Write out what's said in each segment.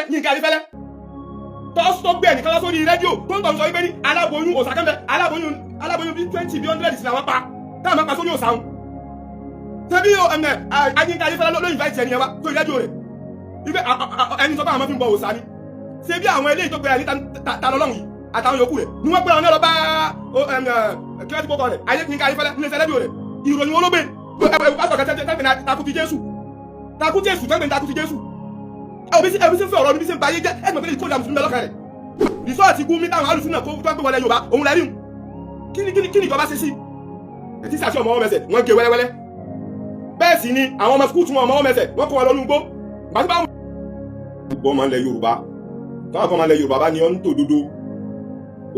Ayéfẹ́lẹ́ Yínká Ayéfẹ́lẹ́ tó gbé ẹnìkan lọ sórí rédíò tó ń tọ́ sọ wípé ní aláboyún òsàkẹ́mbẹ́ aláboyún bí 20 bí 100 sí làwọn pa táwọn máa pa sórí òsàwọn tẹ́bí Yínká Ayéfẹ́lẹ́ ló invite ẹni ẹwà sórí rédíò rẹ̀ wípé ẹni sọ pé àwọn fi ń bọ òsà ni ṣe bí àwọn eléyìí tó gbé ẹni ta lọ́lọ́run yìí àtàwọn yòókù rẹ̀ ni wọ́n gbé wọn lọ bá kí wọ́n ti kọ́kọ́ rẹ̀ Yínká Ayéfẹ́lẹ́ nílé rédíò rẹ̀ ìròyìn wọn ló gbé pásítọ̀ kẹtẹ́ tẹ́gbẹ̀ takuti Jésù tẹ́gbẹ̀ takuti Jésù ẹbí sí fẹ́ ọ̀rọ̀ níbi sí ń ba ayé jẹ́ ẹgbẹ̀ pé ìkórìíra mùsùlùmí lọ́kàn rẹ̀ rìsọ́ọ̀tì gún mítà àwọn alùsùn náà tó gbé wọlé Yorùbá òun lẹ́rìí kí ni ìjọba ṣe sí ẹtí sàṣẹ ọmọ wọn mẹsẹ̀ wọ́n gé wẹ́lẹ́wẹ́lẹ́ bẹ́ẹ̀ sì ni àwọn ọmọ skúù tún ọmọ wọn mẹsẹ̀ wọ́n kó wọn lọ́nu gbó gbogbo ọmọ ilẹ̀ Yorùbá táwọn kan ọmọ ilẹ̀ Yorùbá bá ní ọ́ ń tò dodo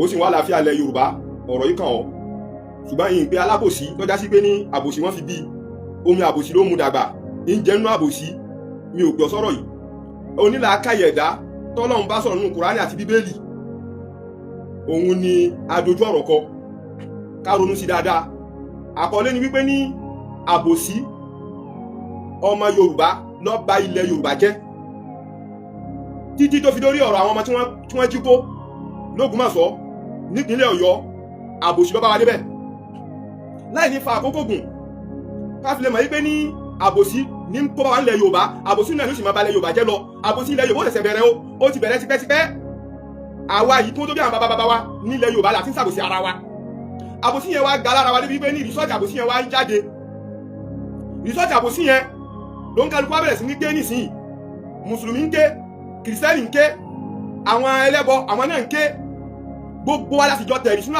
ó sì wá láàfíà ilẹ̀ Yorùbá ọ̀rọ̀ yìí kàn ọ́ ṣùgbọ́n yìí pé alábòsí lọ́jà sí pé ní àbòsí wọ́n fi bí omi àbòsí ló mú dàgbà ń jẹ́nu àbòsí mi ò gbọ́ sọ̀rọ̀ yìí onílàákàyè ẹ̀dá tọ́lọ́run bá sọ̀rọ̀ nínú Kùránì àti Bíbélì òun ni adojú ọ̀rọ̀ kọ ká ronú sí dáadáa àkọlé ni wípé ní àbòsí ọmọ Yorùbá ló bà ilẹ̀ Yorùbá jẹ́ títí tó fi dórí ọ̀rọ̀ àwọn ọmọ tí wọ́n jí kó l'Ógbómọ̀ṣọ́ nípínlẹ̀ Ọ̀yọ́ àbòsí ló bá wa débẹ̀ láì ní fa àkókò gùn ká fi lè mọ̀ wípé ní àbòsí ní kó bá wà nílẹ̀ Yorùbá àbòsí náà ló sì máa bà ilẹ̀ Yorùbá jẹ́ lọ àbòsí ilẹ̀ Yorùbá ó ṣẹ̀ṣẹ̀ bẹ̀rẹ̀ ó ti bẹ̀rẹ̀ tipẹ́tipẹ́ àwa yìí tó bí àwọn bàbá wa nílẹ̀ Yorùbá láti ń ṣàbòsí ara wa àbòsí yẹn wá ga lára wa débi pé ní rìsọ́ọ̀tì àbòsí yẹn wá ń jáde rìsọ́ọ̀tì àbòsí yẹn ló ń kálukú bẹ̀rẹ̀ sí ní ké nísìnyí mùsùlùmí ń ké kìrìsìtẹ́nì ń ké àwọn ẹlẹ́bọ àwọn náà ń ké gbogbo wa láti jọ tẹ̀rí sínú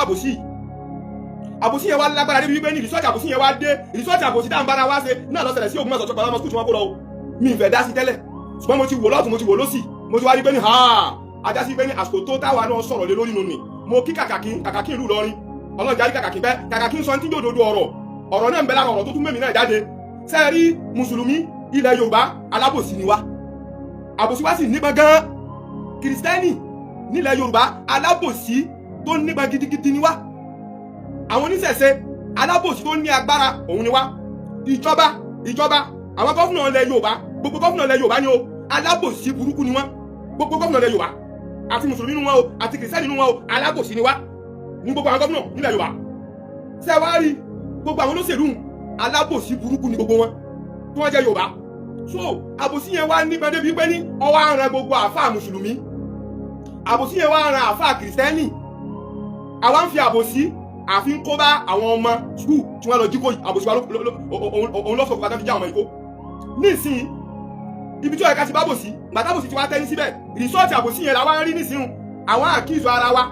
àbòsí yẹn wá lágbára débi wípé ní rìsọ́ọ̀tì àbòsí yẹn wá dé rìsọ́ọ̀tì àbòsí tá à ń bára wá ṣe náà ló ṣẹlẹ̀ sí Ògbómọ̀ṣọ́ tó pàdánù ọmọ skul tí wọ́n kó lọ mi ìfẹ́ dá sí tẹ́lẹ̀ ṣùgbọ́n mo ti wò lọ́tún mo ti wò lọ́sì mo ti wá rí pé ní ajá sí pé ní àsìkò tó táwa náà sọ̀rọ̀ lé lórí nù ni mo kí kàkàkí ìlú Ìlọrin Ọlọ́run járí kàkàkí pẹ́ kàkàkí ń sọ tí yóò dodo ọ̀rọ̀ náà ń bẹ lára ọ̀rọ̀ tó tún mẹ́mí náà jáde sẹ́ẹ̀rí mùsùlùmí ilẹ̀ Yorùbá alábòsí ni wá àbòsí wá sì nípa gan kìrìsìtẹ́nì nílẹ̀ Yorùbá alábòsí tó nípa gidigidi ni wá àwọn oníṣẹ̀ṣe alábòsí tó ní agbára òun ni wá ìjọba àwọn gọ́fúnà ilẹ̀ Yorùbá gbogbo gọ́fúnà ilẹ̀ Yorùbá ni o alábòsí burúkú ni wọ́n gbogbo gọ́fúnà ilẹ̀ Yorùbá àti mùsùlùmí ni wọ́n o àti kìrìsìtẹ́nì ni wọ́n o alábòsí ni wá ní gbogbo àwọn gọ́fúnà nílẹ̀ Yorùbá ṣé wá rí gbogbo àwọn olóṣèlú alábòsí burúkú ni gbogbo wọn tí wọ́n jẹ́ Yorùbá so àbòsí yẹn wá nípa débi pé ní ọwọ́ àrùn gbogbo àfáà mùsùlùmí àbòsí yẹn wá àrùn àfáà kìrìsìtẹ́nì àwa ń fi àbòsí àfi ń kó bá àwọn ọmọ skul tí wọ́n lọ jí kó àbòsí wa òun lọ́sọ̀kọ̀ bá fi já ọmọ ìkó nísìnyí ibi tí ó yẹ ká ti bá bòsí gbàtàbòsí ti wá tẹ́ ní síbẹ̀ rìsọ́ọ̀tì àbòsí yẹn làwọn ń rí nísìnyí àwọn àkíyèsí ara wa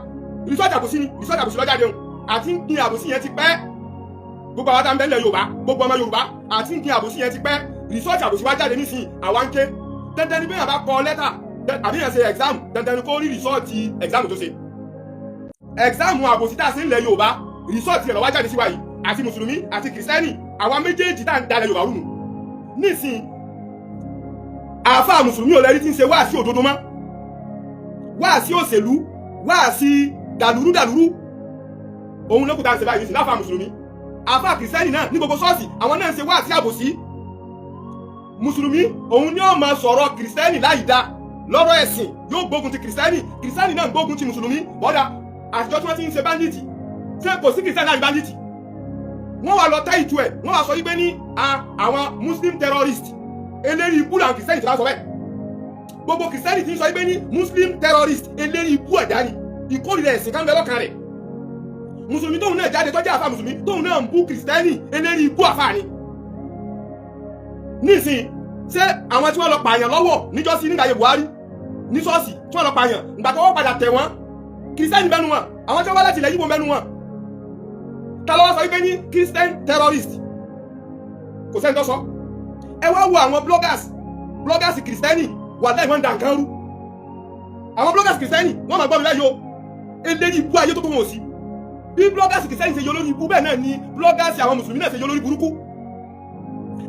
rìsọ́ọ̀tì àbòsí ni rìsọ́ọ̀tì àbòsí lọ́jáde hùn àti ń gbin àbòsí yẹn ti pẹ́ gbogbo àwọn tá ń bẹ nílẹ̀ Yorùbá gbogbo ọmọ Yorùbá àti ń gbin àbòsí yẹn ti pẹ́ rìsọ́ọ̀tì àbòsí wá jáde nísìnyí àwa ń ké dandan ni bẹ́ẹ̀ bá kọ lẹ́tà àbí yẹn ṣe exam dandan ni kó rí rìsọ́ọ̀tì exam tó ṣe exam àbòsí tá a ṣe nílẹ̀ Yorùbá rìsọ́ọ̀tì rẹ̀ ló wá jáde sí wa yìí àti mùsùlùmí àti kìrìsìtẹ́nì àwa méjèèjì tá ń dalẹ̀ Yorùbá rú nísìnyí àáfàá mùsùlùmí ò lẹ́rí tí ń ṣe wáàsí òdodo mọ́ wáàsí òṣèlú wáàsí dàlúrú òun ló kù tá à ń ṣe báyìí sí láàfàá mùsùlùmí àáfàá kìrìsìtẹ́nì náà ní gbogbo ṣọ́ọ̀ṣì àwọn náà ń ṣe wáàsí àbòsí mùsùlùmí òun ni ó máa sọ̀rọ̀ kìrìsìtẹ́nì láì dá lọ́rọ̀ ẹ̀sìn yóò gbógun ti kìrìsìtẹ́nì náà gbógun ti mùsùlùmí bọ́dà àtijọ́ tí wọ́n ti ń ṣe báńdíìtì ṣé kò sí kìrìsìtẹ́nì láì báńdíìtì wọ́n wá lọ tẹ́ ìtú ẹ̀ wọ́n wá sọ wípé ní àwọn muslim terrorist eléri ibú làwọn kìrìsìtẹ́nì ti bá sọ bẹ́ẹ̀ gbogbo kìrìsìtẹ́nì ti ń sọ wípé ní muslim terrorist eléri ibú ẹ̀dá ni ìkórìíra ẹ̀sìn kan bẹ lọ́kàn rẹ̀ mùsùlùmí tóun náà jáde tọ́jú àfa mùsùlùmí tóun náà ń bú kìrìsìtẹ́nì eléri ibú àfa ni nísìn ṣé àwọn tí wọ́n lọ pààyàn lọ́wọ́ níjọ́sí nígbàyè Buhari ní ṣọ́ọ̀ṣì tí wọ́n lọ pààyàn ìgbà tó wọ́n padà tẹ̀ wọ́n kìrìsìtẹ́nì bẹ́nu wọn àwọn tí wọ́n wá láti ilẹ̀ Yíbò bẹ́nu wọn ta ló wá sọ wípé ní Christian terrorist kò sẹ́ni tó sọ ẹ wá wo àwọn bloggers kìrìsìtẹ́nì wà láì wọ́n dà nǹkan rú àwọn bloggers kìrìsìtẹ́nì wọ́n máa gbọ́ mi láyò eléyìí ibú ayé tó tó wọn ò sí bí bloggers kìrìsìtẹ́nì ṣe yọ lórí ibú bẹ́ẹ̀ náà ni bloggers àwọn mùsùlùmí náà ṣe yọ lórí burúkú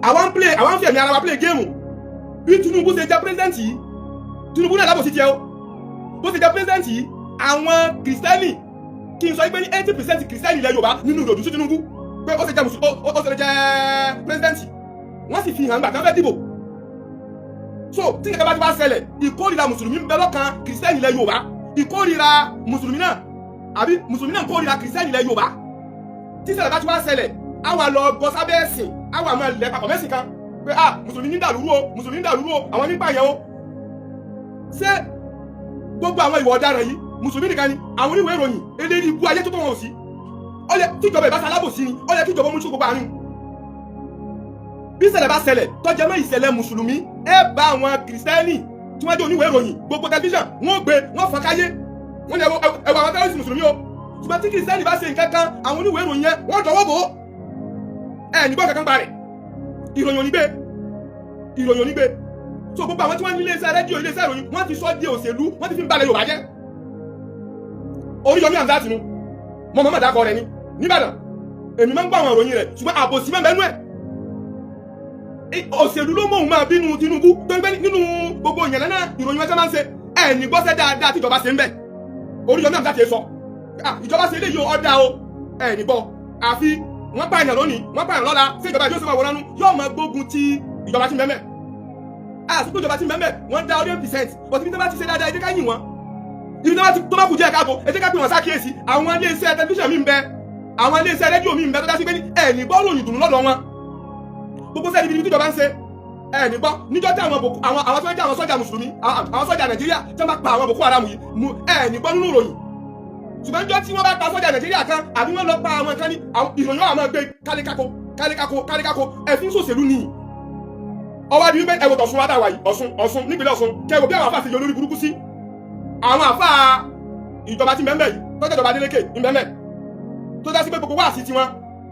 àwọn fi ẹ̀mí ara wa play game bí Tinubu ṣe jẹ́ president yìí Tinubu náà lábòsí tiẹ̀ o bó ṣe jẹ́ president yìí àwọn kìrìsìtẹ́nì kí n sọ pé ní 80% kìrìsìtẹ́nì ilẹ̀ Yorùbá nínú ìròdù sí Tinubu pé ó ṣe jẹ́ president wọ́n sì fi hàn gbà kan fẹ́ dìbò so tí kẹ̀kẹ́ bá ti bá ṣẹlẹ̀ ìkórìíra mùsùlùmí ń bẹ lọ́kàn kìrìsìtẹ́nì ilẹ̀ Yorùbá ìkórìíra mùsùlùmí náà àbí mùsùlùmí náà ń kórìíra kìrìsìtẹ́nì ilẹ̀ Yorùbá tí ṣẹlẹ̀ bá ti bá ṣẹlẹ̀ àwa lọ bọ́ sábẹ́ ẹ̀sìn àwa máa lẹ̀ papọ̀ mẹ́sìn kan pé mùsùlùmí ní dàlúrú o mùsùlùmí ní dàlúrú o àwọn nípa yẹn o ṣé gbogbo àwọn ìwà ọ̀daràn yìí mùsùlùmí nìkan ni àwọn oníwèé ìròyìn eléyìí ibú ayé tó tó wọn ò sí ó yẹ kí ìjọba ìbáṣà alábòsí ni ó yẹ kí ìjọba mójútó gbogbo àárín bí ìṣẹ̀lẹ̀ bá ṣẹlẹ̀ tó jẹ́ mọ́ ìṣẹ̀lẹ̀ mùsùlùmí ẹ bá àwọn kìrìsìtẹ́nì tí wọ́n jẹ́ oníwèé ìròyìn gbogbo tẹlifíṣàn wọ́n gbé wọ́n fọ́n káyé wọ́n ní ẹwà àwọn tẹ́lifíṣàn mùsùlùmí o ṣùgbọ́n tí kìrìsìtẹ́nì bá ṣe nǹkan kan àwọn oníwèé ìròyìn yẹn wọ́n jọ̀wọ́ bò ó nígbà kankan parẹ̀ ìròyìn onígbé so gbogbo àwọn tí wọ́n ní iléeṣẹ́ rédíò iléeṣẹ́ ìròyìn wọ́n ti sọ di òṣèlú wọ́n ti fi ń balẹ̀ Yorùbá jẹ́ Oríyọmí Hamzat nu mọ́ mọ́mọ́ dákọ̀ rẹ̀ ní nìbàdàn èmi máa ń gbọ́ àwọn ìròyìn rẹ̀ ṣùgbọ́n àbòsí máa ń bẹ́nu ẹ̀ òṣèlú ló mọ̀ òun máa bínú Tinubu tó ń gbé nínú gbogbo ìyẹn náà ìròyìn wọn tẹ́ máa ń ṣe ẹ̀ẹ́nì gbọ́sẹ̀ dáadáa tí ìjọba ṣe ń bẹ̀ Oríyọmí Hamzat sọ ìjọba ṣe eléyìí ọ̀dà o ẹ̀ẹ́nì gbọ́ àfi wọ́n pààyàn lónìí wọ́n pààyàn lọ́la sí ìjọba yóò ṣe máa wọnánú yóò máa gbógun ti ìjọba tí ń bẹ́ẹ̀ àsìkò ìjọba tí ń bẹ́ẹ̀ wọ́n dá 100% but ibi tó bá ti ṣe dáadáa ẹ jẹ́ ká yìn wọ́n ibi tó bá kù díẹ̀ káàbọ̀ ẹ jẹ́ ká pè wọ́n sákìyèsí àwọn iléeṣẹ́ tẹlifíṣàn mi ń bẹ àwọn iléeṣẹ́ rédíò mi ń bẹ tó dá sí pé ẹ̀ẹ́nì gbọ́ ròyìn dùnú lọ́dọ̀ wọn gbogbo sẹ́ni ibi tí ìjọba ń ṣe ẹ̀ẹ́nì gbọ́ níjọ́ tí àwọn tó ń jẹ́ àwọn sọ́jà mùsùlùmí àwọn sọ́jà Nàìjíríà tí wọ́n bá pa àwọn Boko Haram yìí ẹ̀ẹ́nì gbọ́ nínú ìròyìn ṣùgbọ́n níjọ́ tí wọ́n bá pa sọ́jà Nàìjíríà kan àbí wọ́n lọ pa àwọn kan ní ìròyìn àwọn máa gbé kálékáko ẹ̀fín sòṣèlú ni ọwọ́ di wípé ẹwọ tọ̀sùn wádà wáyé Ọ̀ṣun nípínlẹ̀ Ọ̀ṣun kẹwò bí àwọn àfáà ṣe yọ lórí burúkú sí àwọn àfáà ìjọba tí mẹ́mẹ́ yìí tọ́jọ́ ìjọba Adeleke ìmẹ́mẹ́ tó dá sí pé gbogbo wáàsí tiwọn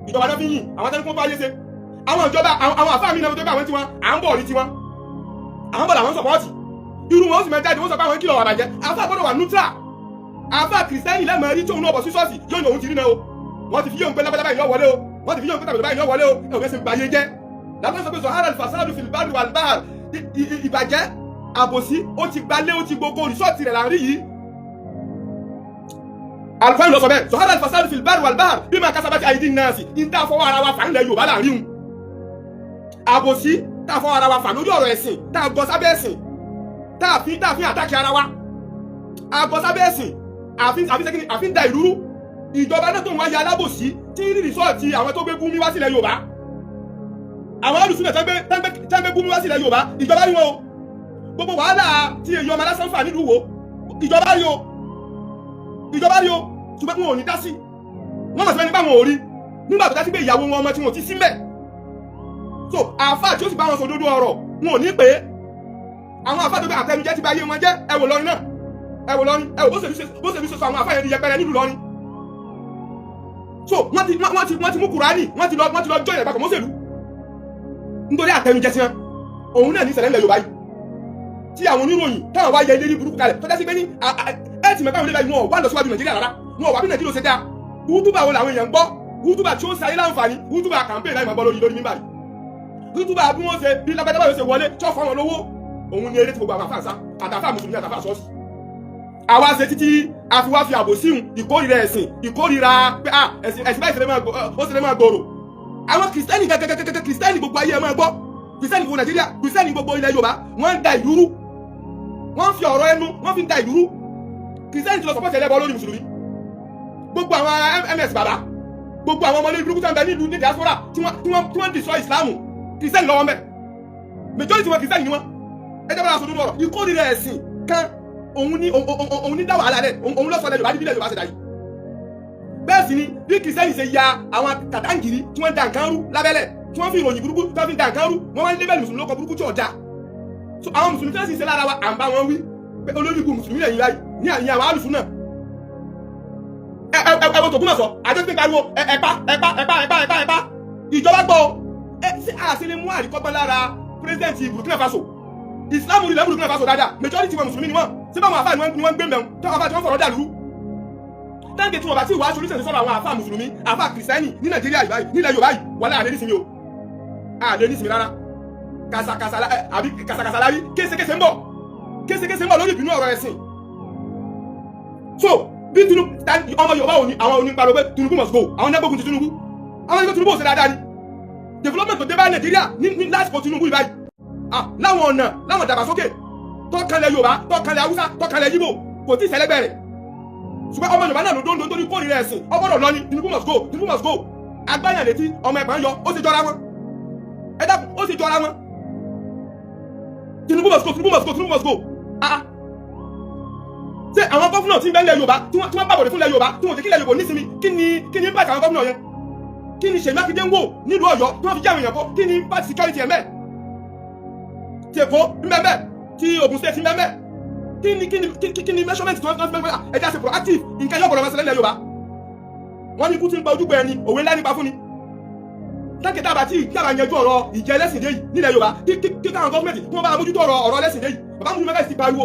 ìjọba náà fi yìn àwọn tẹ́lẹ̀ kó fáyé ṣe àwọn ìjọba àwọn àfáà mi náà tó bá àwọn tiwọn à ń bọ̀ rí tiwọn àwọn bọ̀ làwọn sọ̀pọ̀ọ̀tì irú wọn ó sì máa jáde wọ́n sọ pé àwọn kìlọ̀ àbàjẹ́ àfáà gbọ́dọ̀ wà nútrà àfáà kìrìsìtẹ́nì lẹ́mọ̀ rí tí òun náà bọ̀ sí ṣọ́ọ̀ṣì yóò ní òun ti rí náà o wọ́n ti fi yóò ń pẹ́ lábẹ́lábẹ́ ìyọ́ wọlé o wọ́n ti fi yóò ń pẹ́ tàbí ìyọ́ wọlé o ẹ̀ òun ẹ̀sìn gbàyé jẹ́ lábẹ́ sọ pé zọ̀hárà alfasadu fil barri wal bahr ìbàjẹ́ àbòsí ó ti gbalé ó ti gbogbo rìsọ́ọ̀tì rẹ̀ láàrin yìí alùpàá lọ sọ bẹ́ẹ̀ zọ̀hárà alfasadu fil barri wal bahr bima kasabat aydin nasi ń tà fọwọ́ ara wa fà ńlẹ̀ Yorùbá láàrin un àbòsí tà fọwọ́ ara wa fà lórí ọ̀rọ̀ ẹ̀sìn tà gọ sábẹ́ ẹ̀sìn tà fi àtàkì ara wa àgọ sábẹ́ ẹ̀sìn àfin da ìrúrú ìjọba náà tó ń wáyé alábòsí tí ń rí rìsọ́ọ̀tì àwọn tó gbé Gumi wá sílẹ̀ Yorùbá àwọn olùsúnlẹ̀ tẹ́gbẹ́ Gumi wá sílẹ̀ Yorùbá ìjọba rí wọn o gbogbo wàhálà tí èyí ọmọ alásán fà nílùú wo ìjọba rí o ṣùgbọ́n wọn ò ní dá sí wọ́n mọ̀ sí ẹni bá wọn ò rí nígbà tó dá sí pé ìyàwó wọn ọmọ tí wọn ti sí mbẹ̀ so àáfàá tí ó sì bá wọn sọ òdodo ọ̀rọ̀ wọn ò ní pé àwọn àáfàá tó bẹ àtẹnujẹ ti bá yé wọn jẹ́ ẹwò lọrin náà ẹwò bó ṣe fi sọ àwọn àáfàá yẹn di yẹpẹrẹ nílùú lọrin so wọ́n ti mú Kùránì wọ́n ti lọ jọ ìrẹ̀pàkọ̀ mọ́sẹ̀lú nítorí àtẹnujẹ sí wọn òun náà ní ìṣẹ̀lẹ̀ ilẹ̀ Yorùbá yìí tí àwọn oníròyìn táwọn wá yẹ ilé ní burúkú kalẹ̀ tó jásí pé ní ẹ̀ẹ́tì mẹ́fà ìrìnlẹ̀ wọn wà lọ síwájú Nàìjíríà rárá wọn wà bí Nàìjíríà ṣe dáa wútúbà wo làwọn èèyàn gbọ́ wútúbà tí ó ń sayé láǹfààní wútúbà campaign láì máa gbọ́ lórí mímbà yìí wútúbà bí wọ́n ṣe bí lágbàdàbà yóò ṣe wọlé tí ó fọ́n lówó òun ni eré tí gbogbo àwọn àfáàsá àtàfà mùsùlùmí àtàfà ṣọ́ọ̀ṣì àwa ṣe títí àfiwá fi àbò síhun ìkórìíra ẹ̀sìn ìkórìíra pé ẹ̀sìn báyìí ó ṣe lè máa gbòòrò àwọn kìrìsìtẹ́nì gẹ́gẹ́gẹ́gẹ́ kìrìsìtẹ́nì gbogbo ayé ẹ máa gbọ́ kìrìsìtẹ́nì gbogbo Nàìjíríà kìrìsìtẹ́nì gbogbo ilẹ̀ Yorùbá wọ́n ń da ìlú rú wọ́n fi ọ̀rọ̀ ẹnu wọ́n fi ń da ìlú rú kìrìsìtẹ́nì ti lọ sọpọ́tì ẹlẹ́bọ lórí mùsùlùmí gbogbo àwọn ms bàbá gbogbo àwọn ọmọlé burúkú tán bẹ nílùú ní diaspora tí wọ́n destroy Ìsìlámù kìrìsìtẹ́nì lọ́wọ́ mẹ́ majority wọn kìrìsìtẹ́nì ni wọ́n ẹjọ́ bá aṣọ tó lọ́rọ̀ ìkórìíra ẹ̀sìn kan òun ní dá wàhálà rẹ̀ òun lọ́sọ̀ọ́ Yorùbá níbi ilẹ̀ Yorùbá ṣe dà yìí bẹ́ẹ̀ sì ni bí kìrìsìtẹ́nì ṣe ya àwọn tàtàǹgìrì tí wọ́n da nǹkan rú lábẹ́lẹ̀ tí wọ́n fi ìròyìn burúkú tí wọ́n fi da nǹkan rú wọ́n wá ń lébẹ̀lì mùsùlùmí lóko burúkú tí ọ̀dà so àwọn mùsùlùmí fẹ́ẹ́ sì ṣe lára wa à ń bá wọn wí pé olórí ikú mùsùlùmí lẹ́yìn láyìí ní àyìn àwọn alùsùn náà ẹwọ tó gúnmọ̀ sọ àjọ tí ń pariwo ẹ̀pá ìjọba gbọ́ ṣé àṣírí mú àríkọ́gbọ́n lára pírẹsidẹ́ǹtì Burkina Faso Islam rí lẹ́ Burkina Faso dáadáa majority wọn mùsùlùmí ni wọ́n ṣé báwọn àfáà ni wọ́n ń gbé mẹ́un tí wọ́n àfáà tí wọ́n fọ̀rọ̀ dà lúrú táǹkì tí wọ́n bá tí ìwà aṣọ oríṣiríṣi sọ̀rọ̀ àwọn àfáà mùsùlùmí àfáà kìrìsìtẹ́nì ní Nàìjíríà yìí nílẹ̀ Yorùbá yìí wà láàrin nísìnyí o àlè nísìnyí rárá kàsàkàsà lárí kéṣekéṣe ń bọ̀ lórí ìbínú ọ̀rọ̀ ẹ̀sìn so bí Tinubu ọmọ Yorùbá òní àwọn onípariwo pé Tinubu must go àwọn nẹ́gbógun ti Tinubu àwọn ẹgbẹ́ Tinubu ò ṣe dáadáa ni development tó dé bá Nàìjíríà ní lásìkò Tinubu ìbáyìí láwọn ọ̀nà láwọn ìdàgbàsókè tọ́kànlẹ̀ Yorùbá tọ́kànlẹ̀ Haúsá tọ́kànlẹ̀ Yíbò kò tí ì ṣẹlẹ́gbẹ̀ rẹ̀ ṣùgbọ́n ọmọ Yorùbá náà ló dóńdó torí kórìíra ẹ̀sìn ọgbọ́dọ̀ lọ ní Tinubu must go Tinubu must go agbáyàn létí ọmọ ẹ̀gbọ́n yọ ó sì jọra wọn ẹ dákun ó sì jọra wọn Tinubu must go Tinubu must go Tinubu must go ṣé àwọn gọ́fúnà tí ń bẹ ilẹ̀ Yorùbá tí wọ́n bá bọ̀dẹ̀ fún ilẹ̀ Yorùbá tí wọ́n ti kí ilẹ̀ Yorùbá nísìnyí kí ni bá àwọn gọ́fúnà yẹn kí ni Ṣèyí Mákindé ń wò nílùú Ọ̀yọ́ tí wọ́n fi jẹ́ àwọn èèyàn kọ́ kí ni bá security ẹ̀ mẹ́ ti Èkó ń bẹ mẹ́ ti Ògùn state ń bẹ mẹ́ kí ni measurement tí wọ́n fi mẹ́ ẹja ṣe proactive nǹkan yóò gbọ́dọ̀ mẹ́sẹ̀lẹ̀ ilẹ̀ Yorùbá wọ́n ní ikú tí ń pa ojúgbọ́ ẹni òwe ńlá nípa fún ni tákìtà àbátí ìjára yanjú ọ̀rọ̀ ìjẹ́ ẹlẹ́sìn dé yìí nílẹ̀ Yorùbá kí káwọn gọ́ọ̀mẹ̀ntì tí wọ́n bá mójútó ọ̀rọ̀ ẹlẹ́sìn dé yìí bàbá mú mẹ́kà sí pariwo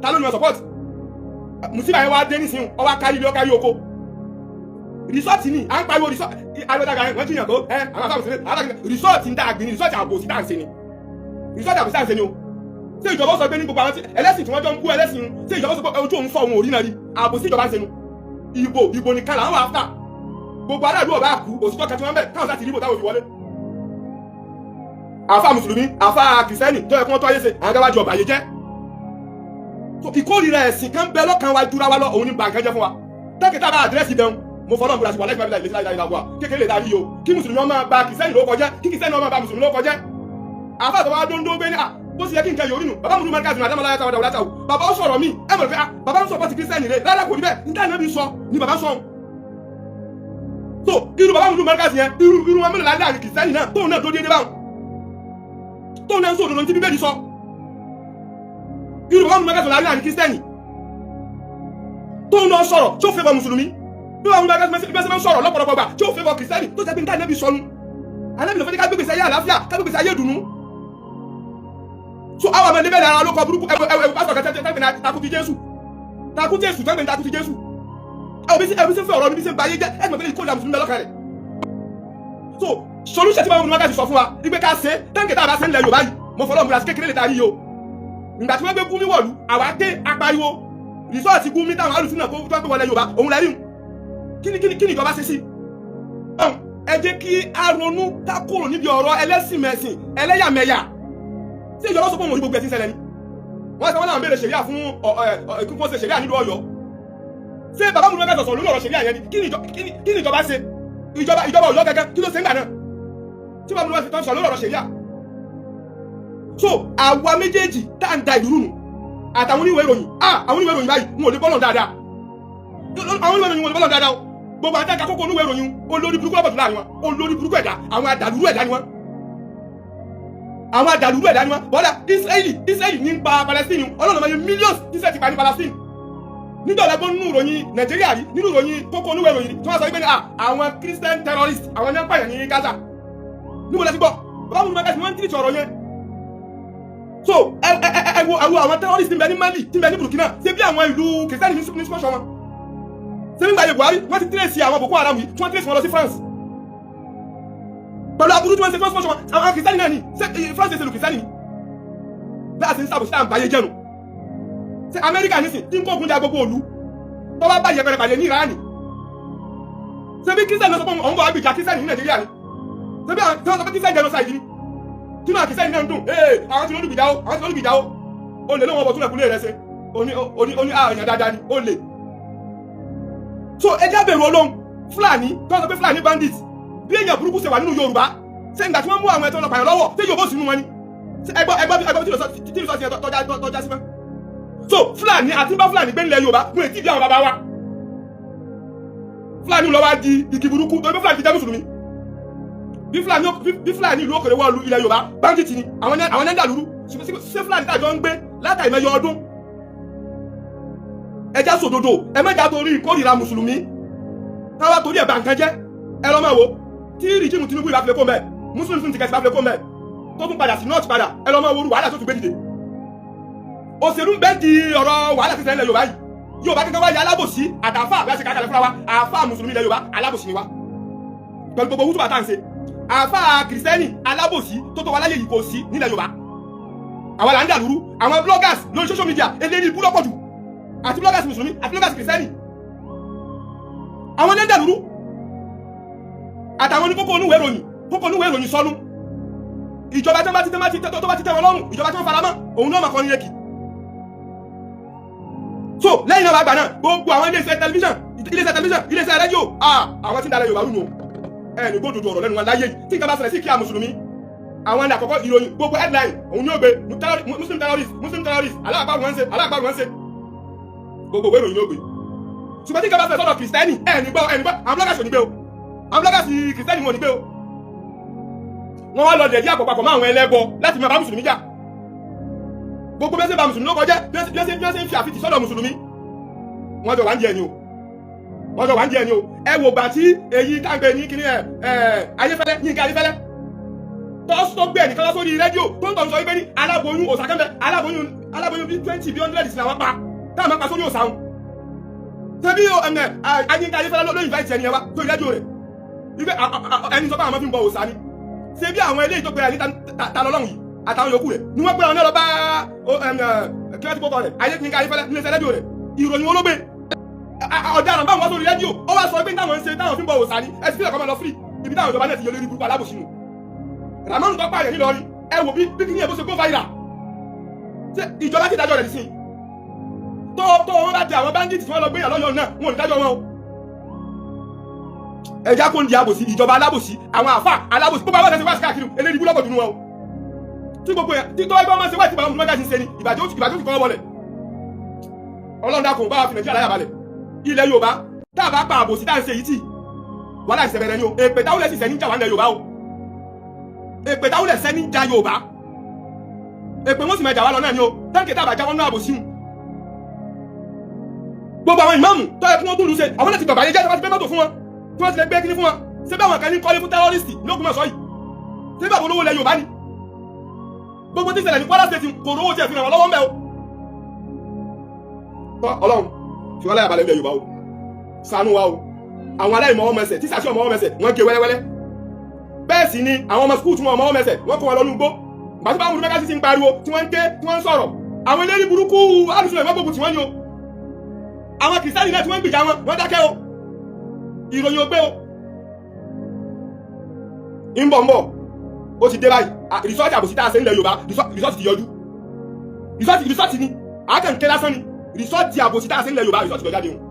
ta ló ní wọn support musiba yẹn wá dé nísìnyí ọwọ́ akárí ilé ọkárí oko rìsọ́ọ̀tì ni à ń pariwo rìsọ́ọ̀tì alódàgà wọ́n ti yàn tó àwọn afáàmù sílẹ̀ rìsọ́ọ̀tì ń dá àgbìn rìsọ́ọ̀tì àbòsí dáǹsẹ̀ ni rìsọ́ọ̀tì àbòsí dáǹsẹ̀ ni o ṣé ìjọba sọ pé ní gbogbo àwọn ẹlẹ́sìn tí wọ́n jọ ń kú ẹlẹ́sìn ṣé ìjọba sọ pé ojú òun fọ òun ò rí náà rí àbòsí ìjọba ń sẹnu ìbò nìkan là ń wà áfà gbogbo aráàlú ọba kú òsítọ́ kẹtì wọn bẹ káwọn sáà ti ríbò táwọn fi wọlé àfa mùsùlùmí àfa kìrìsìtẹ́nì tó yẹ kí wọ́n tọ́ ayé ṣe àwọn agáwájú ọba yé jẹ́ ìkórìíra ẹ̀sìn kan bẹ lọ́kàn wa jura wa lọ òun ní bàǹkẹ́ jẹ́ fún wa tẹ́kítà bá àdírẹ́sì dẹun mo fọlọ́ múra sí wà lẹ́gbẹ̀ẹ́ bíi ìlẹ́sìn láìláìlá wa kékeré lè dárí o kí mùsùlùmí ọmọ bá kìrìsìtẹ́nì ló kọjá kí kìrìsìtẹ́nì ọmọ bá mùsùlùmí ló kọjá àfa àtọwà dóńdó gbé ní bó sì yẹ kí n kẹ yorì nù bàbá mùsùlùmí mẹ́ríkà àti àdámọ́lá yàtọ̀ wàdà wò bàbá ó sọ̀rọ̀ mi ẹ mọ̀ pé bàbá ń sọ̀pọ̀tì kìrìsìtẹ́nì rẹ̀ rárá kò rí bẹ́ẹ̀ níta ìnábi sọ ni bàbá sọ so irú bàbá mùsùlùmí mẹ́ríkà sí yẹn irú wọn mélòó láàrin kìrìsìtẹ́nì náà tóun náà tó déédéé báwọn tóun náà ń sọ òdodo ní tí bíbélì sọ irú bàbá mùsùlùmí mẹ́ríkà sọ láàrin kìrìsìtẹ́nì tóun náà sọ̀rọ̀ tí ó fẹ́ bọ mùsùlùmí bí wọn bá gbẹ́sẹ̀ sọ̀rọ̀ lọ́pọ̀lọpọ̀ gbà tí ó fẹ́ bọ kìrìsìtẹ́nì tó jẹ́ pé níta ìnábi sọnù anábì ló fẹ́ ká gbégbèsè ayé àlàáfíà ká gbégbèsè ayé ìdùnnú so àwọn ọmọ ẹni bẹ́ẹ̀ lára ló kọ burúkú ẹwù pásítọ̀ kẹtẹ́ tẹ́gbẹ̀ takú ti Jésù tẹ́gbẹ̀ takú ti Jésù ẹbí sí fẹ́ ọ̀rọ̀ níbi sí báyé jẹ́ ẹgbẹ̀ pé ìkójà mùsùlùmí lọ́kàn rẹ̀ so solution tí wọ́n mú sọ fún wa wípé ká ṣe tẹ́ǹkì tá a bá ṣe ń lẹ Yorùbá yìí mo fọlọ́ múra sí kékeré lè ta yíyó ìgbà tí wọ́n gbé Gumi wọ̀lú àwa dé apariwo rìsọ́ọ̀tì Gumi táwọn alùsùn náà kó tó gbé wọlé Yorùbá òun lẹ́rìí kí ni ìjọba ṣe sí ẹ jẹ́ kí a ronú ká kúrò níbi ọ̀rọ̀ ẹlẹ́sìn mẹ̀sìn ẹlẹ́yàmẹ̀yà tí ìjọba sọ fún òun ní gbogbo ẹ̀sìn ṣẹlẹ̀ ni wọ́n sọ wọ́n náà béèrè ṣẹ̀ríà fún ìkúnpọ̀ ṣe ṣẹ̀ríà nílùú Ọ̀yọ́ ṣé bàbá mi ló mẹ́ta sọ̀rọ̀ lórí ọ̀rọ̀ ṣẹ̀ríà yẹn ni kí ni ìjọba ṣe ìjọba Ọ̀yọ́ gẹ́gẹ́ kí ló ṣe ń gbà náà tí bàbá mi ló mẹ́ta sọ̀rọ̀ lórí ọ̀rọ̀ ṣẹ̀ríà so àwa méjèèjì tá à ń da ìlú rùn àtàwọn oníwèé ìròyìn àwọn oníwèé ìròyìn báyìí wọn ò lè bọ́lọ̀ dáadáa àwọn oníwèé ìròyìn wọn ò lè bọ́lọ̀ dáadáa o gbogbo àti àkókò oníwèé ìròyìn olórí burúkú lọ́pọ̀ tó láàrin wọn olórí burúkú ẹ̀dá àwọn àdàlúrú ẹ̀dá ni wọn àwọn àdàlúrú ẹ̀dá ni wọn bọ́dà Israeli ní pa Palestine ọlọ́run ọmọ yẹn millions Israel ti pa ní Palestine nítorí ẹgbọ́n nínú ìròyìn Nàìjíríà rí nínú ìròyìn kókó oníwèé ìròyìn tí wọ́n sọ wípé àwọn Christian terrorist àwọn ní apààyàn ní Gaza níbo lẹ ti gbọ́ bàbá mi máa wọ́n ń tìrìtì ọ̀rọ̀ yẹn so ẹ wo àwọn terrorist ti bẹ ní Mali ti bẹ ní Burkina ṣe bí àwọn ìlú Christian ní sọ́ọ̀ṣọ́ wọn ṣe nígbà yẹ Buhari wọ́n ti tírèsì àwọn Boko Haram yìí tí wọ́n tírèsì wọn lọ sí France pẹ̀lú aburú tí wọ́n ṣe fún ọ̀ṣọ́ àwọn kìrìsìtánì náà ni France ṣe lù kìrìsìtánì ni láti ń sàbòsí àǹbáyé jẹ́nu ṣe Amẹ́ríkà nísìn tí ń kó ogun jà gbogbo òlu tó bá bá yẹpẹrẹ pàdé ní Iran ṣe bí kìrìsìtánì lọ sọ fún ọmọ àbíjà kìrìsìtánì ní Nàìjíríà ni ṣe bí àwọn tí wọ́n sọ pé kìrìsìtánì genocide ni tí wọ́n kìrìsìtánì náà ń dùn àwọn tí wọ́n lùgbìjà ó lè lọ́wọ́ ọ̀bọ̀ tún lẹ̀kúnlé rẹ̀ ṣe oní ààyàn dáadáa ni ó lè so ẹjá bẹ̀rù Ọlọ́run Fúlàní tó ń sọ pé Fúlàní bandit bí èèyàn burúkú ṣe wà nínú Yorùbá ṣe ń gbà tí wọ́n mú àwọn ẹ̀tọ́ ọlọ́pàá yẹn lọ́wọ́ tí Yorùbá sì mú wọn ni ẹgbọ́ tí lọ sí tọ́já sí mọ́ so Fúlàní àti bá Fúlàní gbé nílẹ̀ Yorùbá mú ètí bí àwọn bàbá wa Fúlàní lọ wá di igi burúkú tó bí Fúlàní ti jẹ́ mùsùlùmí bí Fúlàní ìlú òkèrè wọ́ọ̀lù ilẹ̀ Yorùbá bandit ni àwọn nẹ́ńdà lúrú ṣé Fúlàní tàjọ ń gbé látàìmẹ́yọ ọdún ẹjá sòdodo ẹ mẹ́jà torí ìkórìíra mùsùlùmí káwá torí ẹ̀bà nǹkan jẹ́ ẹ lọ máa wo tí rìjìmù Tinubu ìbá filẹ̀ kó mẹ́ mùsùlùmí ti kẹsì bá filẹ̀ kó mẹ́ tó tún padà sí north padà ẹ lọ máa wo wàhálà tó tún gbé dìde òṣèlú ń bẹ́ di ọ̀rọ̀ wàhálà ti ṣẹlẹ̀ Yorùbá yìí Yorùbá kẹ́kẹ́ wáyé alábòsí àtàfà àbẹ́sẹ̀ kákàlẹ̀ fúnra wa àfà mùsùlùmí ilẹ̀ Yorùbá alábòsí ni wa pẹ̀lú gbogbo wútú bàtà ń ṣe àfà kìrìsìtẹ́nì alábòsí tó tó wà láyé yìí kò sí nílẹ̀ Yorùbá àwọn là ń dàlúrú àwọn bloggers lórí social media eléyìí ibú lọ́pọ̀ jù àti bloggers mùsùlùmí àti bloggers kìrìsìtẹ́nì àwọn ní dàlúrú àtàwọn oníkókó onúwèé ìròyìn sọnù ìjọba tó bá ti tẹ́ wọn lọ́rùn, ìjọba tó ń faramọ́ òun náà máa kọ́ ní lẹ́kì. So lẹ́yìn náà àgbà náà gbogbo àwọn iléeṣẹ́ tẹlifíṣàn, iléeṣẹ́ rédíò, àwọn tí ń dalẹ̀ Yorùbá rú nù ẹni gbódòdó ọ̀rọ̀ lẹ́nu wọn láyé tí nǹkan bá ṣẹlẹ̀ sí kí a mùsùlùmí àwọn ẹni àkọ́kọ́ ìròyìn gbogbo headline òun ni ó gbé muslim terrorist aláàpá wọn ṣe gbogbo ìròyìn ni ó gbé. ṣùgbọ́n tí nǹkan bá ṣẹlẹ̀ sọ́dọ̀ kìrìsìtẹ́nì ẹni gbọ́ àwọn blọ́gàsì ò ní gbé o, àwọn blọ́gàsì kìrìsìtẹ́nì wọn ò ní gbé o. wọ́n wá lọ dẹ̀dí àpòpapọ̀ mọ́ àwọn ẹlẹ́bọ láti máa bá mùsùlùmí jà. gbogbo bẹ́sẹ̀ bá mùsùlùmí ló kọjá bí wọ́n ṣe ń fi àfitì sọ́dọ̀ mùsùlùmí. wọ́n jọ wá ń jẹ ẹni o ẹ wò gbà tí èyí táǹgbé ní kíní ayéfẹ́lẹ́ Yínká Ayéfẹ́lẹ́ tó gbé ẹnìkan lọ sórí rédíò tó ń tọ́ sọ wípé ní aláboyún òsàkẹ́mbẹ́ aláboyún bíi 20 bí 100 sí làwọn pa táwọn máa pa sórí òsàwọn. tẹ́bí Yínká Ayéfẹ́lẹ́ ló invite ẹni yẹn wá sórí rédíò rẹ̀ wípé ẹni sọ pé àwọn máa fi ń bọ òsà ni. ṣé bí àwọn eléyìí tó pe ẹni ta lọ́lọ́run yìí àtàwọn yòókù rẹ̀ ni wọ́n pé àwọn náà lọ bá kíláàtì kókó rẹ̀ Yínká Ayéfẹ́lẹ́ nílé iṣẹ́ rédíò rẹ̀ ìròyìn olóògbé ọ̀daràn báwọn wá sórí rédíò ó wá sọ pé táwọn ń ṣe táwọn fi ń bọ òsà ni ẹ ti fi ẹ̀kọ́ máa lọ free ibi táwọn ìjọba náà ti yọ lórí burúkú alábòsínú Ramanu tó pààyàn nílọrin ẹ wò bí kíní ẹ bó ṣe go viral ṣé ìjọba ti dájọ́ rẹ̀ sí tó wọn bá di àwọn bandits tí wọ́n lọ gbé yàn lọ́yọ̀ náà wọn ò ní dájọ́ wọn o. ẹja kò ń di àbòsí ìjọba alábòsí àwọn àfà alábòsí tó bá wà lẹ́sẹ̀ wá sí káàkiri eléyìí búlọ́kọ̀ dùnú wọn o. tí gbogbo yẹn tí tó ẹgbẹ́ máa ń ṣe wá ti bàbá mùsùlùmí ṣe ni ìbàjẹ́ ti kọ́ wọlé. Ọlọ́run dákun bá wa fi Nàìjíríà láyà balẹ̀ ilẹ̀ Yorùbá tá a bá pa àbòsí tá à ń ṣe yìí tì wàhálà ìṣẹ̀bẹ̀rẹ̀ ni o èpè táwọn lẹ̀ sì sẹ́ ní jà wà ní Yorùbá o èpè táwọn lẹ̀ sẹ́ ní jà Yorùbá èpè wọ́n sì máa jà wá lọ náà ni o táǹkì tá a bá já wọn náà àbòsí mu. Gbogbo àwọn ìmáàmù tó yẹ kí wọ́n tún lù ṣe àwọn náà ti bàbá yẹn jẹ́ tí wọ́n ti gbé mọ́tò fún wọn tí wọ́n ti lè gbé kíní fún wọn ṣé bí àwọn kan ní kọ́lé fún tẹ́rọ́rìsì l'Ógbómọ̀ṣọ́ yìí ṣé bàbá olówó lẹ Yorùbá ni gbogbo tí ìṣẹ̀lẹ̀ ní Kwara State kò rówó tí ẹ fi ràn wọ́n lọ́wọ́ mẹ́ o. Ọlọ́run fi wọ́n láyà balẹ̀ ilẹ̀ Yorùbá o ṣàánú wa o àwọn aláìmọ̀ ọmọ ẹsẹ̀ tí sàṣẹ ọmọ ọmọ ẹsẹ̀ wọ́n gé wẹ́lẹ́wẹ́lẹ́ bẹ́ẹ̀ sì ni àwọn ọmọ skul tí wọ́n ọmọ ọmọ ẹsẹ̀ wọ́n kó wọn lọ́nu gbó gbàtí báwọn olùmẹ́ká sì ti ń pariwo tí wọ́n ń ké tí wọ́n ń sọ̀rọ̀ àwọn eléré burúkú alùsùn ẹ̀fọ́ gbogbo tí wọ́n ní o àwọn kìrìsìtánì náà tí wọ́n ń gbìjà wọn wọ́n dákẹ́ o ìròyìn ògbé o ń bọ̀ ó ti dé báyìí rìsọ́ọ̀tì àbòsí tá a ṣe ń lẹ Yorùbá rìsọ́ọ̀tì ti yọjú rìsọ́ọ̀tì ni àákànkẹ́ lásán ni rìsọ́ọ̀tì àbòsí tá a ṣe ń lẹ Yorùbá rìsọ́ọ̀tì lọ jáde o